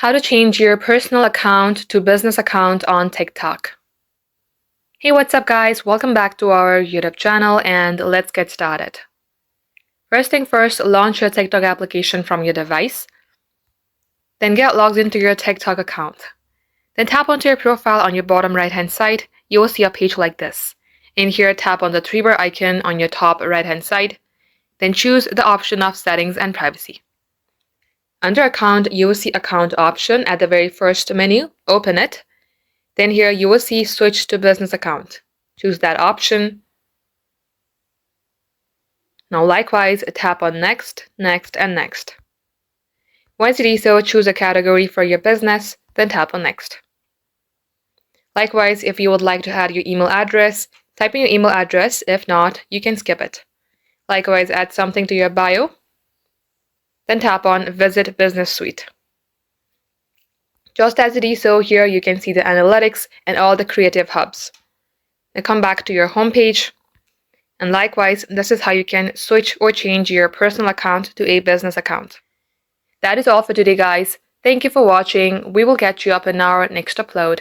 How to change your personal account to business account on TikTok. Hey, what's up guys? Welcome back to our YouTube channel and let's get started. First thing first, launch your TikTok application from your device. Then get logged into your TikTok account. Then tap onto your profile on your bottom right hand side. You will see a page like this. In here, tap on the three bar icon on your top right hand side. Then choose the option of settings and privacy. Under account, you will see account option at the very first menu. Open it. Then here you will see switch to business account. Choose that option. Now likewise, tap on next, next, and next. Once you do so, choose a category for your business, then tap on next. Likewise, if you would like to add your email address, type in your email address. If not, you can skip it. Likewise, add something to your bio. Then tap on Visit Business Suite. Just as you do so, here you can see the analytics and all the creative hubs. Now come back to your home page. And likewise, this is how you can switch or change your personal account to a business account. That is all for today, guys. Thank you for watching. We will catch you up in our next upload.